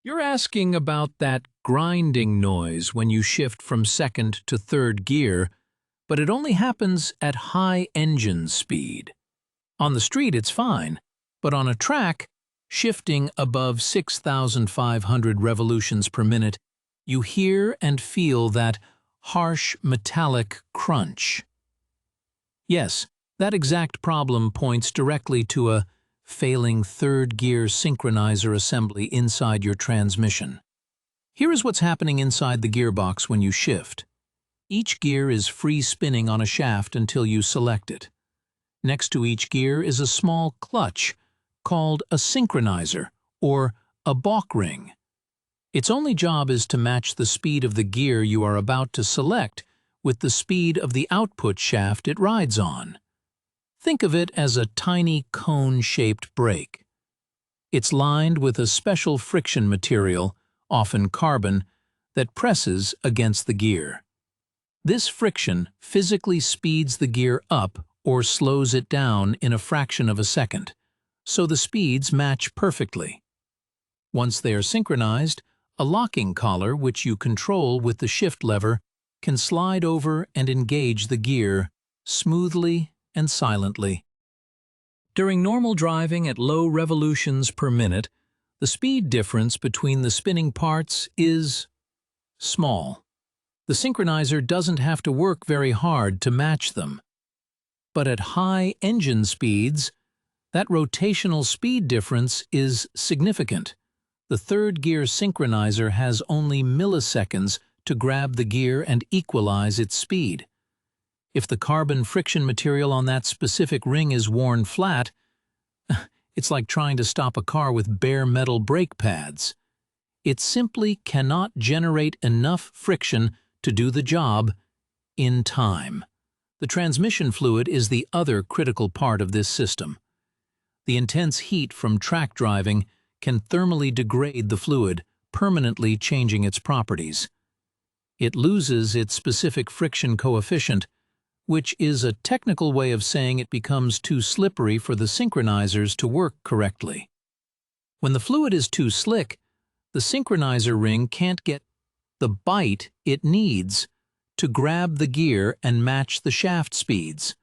You're asking about that grinding noise when you shift from second to third gear, but it only happens at high engine speed. On the street it's fine, but on a track, shifting above 6,500 revolutions per minute, you hear and feel that harsh metallic crunch. Yes, that exact problem points directly to a failing third-gear synchronizer assembly inside your transmission. Here is what's happening inside the gearbox when you shift. Each gear is free spinning on a shaft until you select it. Next to each gear is a small clutch called a synchronizer or a balk ring. Its only job is to match the speed of the gear you are about to select with the speed of the output shaft it rides on. Think of it as a tiny cone-shaped brake. It's lined with a special friction material, often carbon, that presses against the gear. This friction physically speeds the gear up or slows it down in a fraction of a second, so the speeds match perfectly. Once they are synchronized, a locking collar, which you control with the shift lever, can slide over and engage the gear smoothly and silently. During normal driving at low revolutions per minute, the speed difference between the spinning parts is small. The synchronizer doesn't have to work very hard to match them. But at high engine speeds, that rotational speed difference is significant. The third-gear synchronizer has only milliseconds to grab the gear and equalize its speed. If the carbon friction material on that specific ring is worn flat, it's like trying to stop a car with bare metal brake pads. It simply cannot generate enough friction to do the job in time. The transmission fluid is the other critical part of this system. The intense heat from track driving can thermally degrade the fluid, permanently changing its properties. It loses its specific friction coefficient, which is a technical way of saying it becomes too slippery for the synchronizers to work correctly. When the fluid is too slick, the synchronizer ring can't get the bite it needs to grab the gear and match the shaft speeds.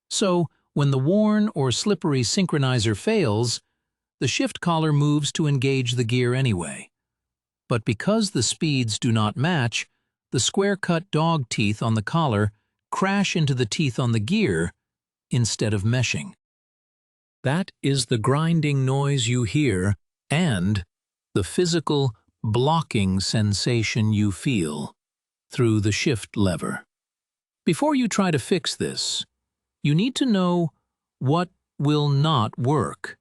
So, when the worn or slippery synchronizer fails, the shift collar moves to engage the gear anyway. But because the speeds do not match, the square-cut dog teeth on the collar crash into the teeth on the gear instead of meshing. That is the grinding noise you hear and the physical blocking sensation you feel through the shift lever. Before you try to fix this, you need to know what will not work.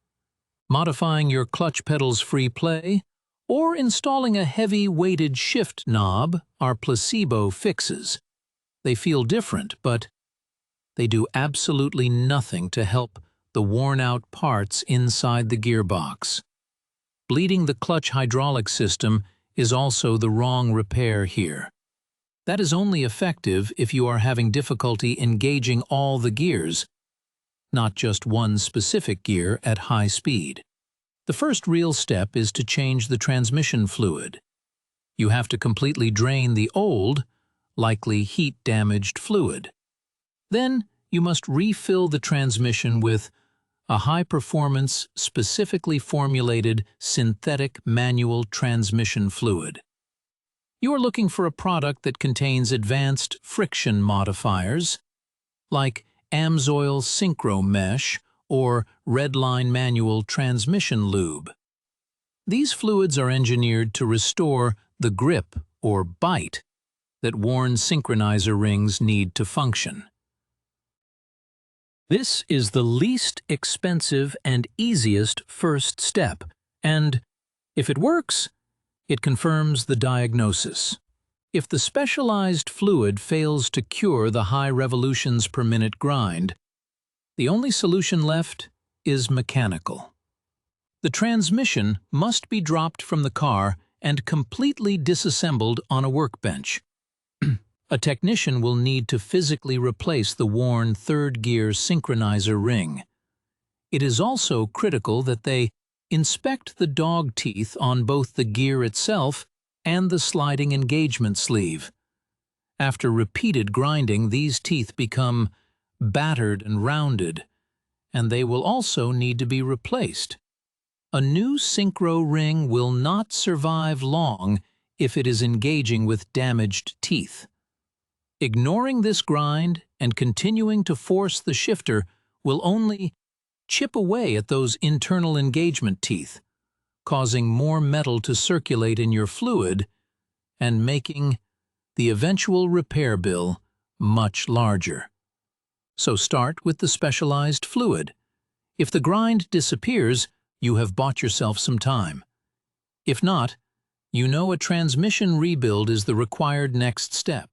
Modifying your clutch pedal's free play or installing a heavy weighted shift knob are placebo fixes. They feel different, but they do absolutely nothing to help the worn-out parts inside the gearbox. Bleeding the clutch hydraulic system is also the wrong repair here. That is only effective if you are having difficulty engaging all the gears, not just one specific gear at high speed. The first real step is to change the transmission fluid. You have to completely drain the old, likely heat-damaged fluid. Then you must refill the transmission with a high-performance, specifically formulated synthetic manual transmission fluid. You are looking for a product that contains advanced friction modifiers, like Amsoil Synchromesh or Redline Manual Transmission Lube. These fluids are engineered to restore the grip or bite that worn synchronizer rings need to function. This is the least expensive and easiest first step, and if it works, it confirms the diagnosis. If the specialized fluid fails to cure the high revolutions per minute grind, the only solution left is mechanical. The transmission must be dropped from the car and completely disassembled on a workbench. A technician will need to physically replace the worn third-gear synchronizer ring. It is also critical that they Inspect the dog teeth on both the gear itself and the sliding engagement sleeve. After repeated grinding, these teeth become battered and rounded, and they will also need to be replaced. A new synchro ring will not survive long if it is engaging with damaged teeth. Ignoring this grind and continuing to force the shifter will only chip away at those internal engagement teeth, causing more metal to circulate in your fluid and making the eventual repair bill much larger. So start with the specialized fluid. If the grind disappears, you have bought yourself some time. If not, you know a transmission rebuild is the required next step.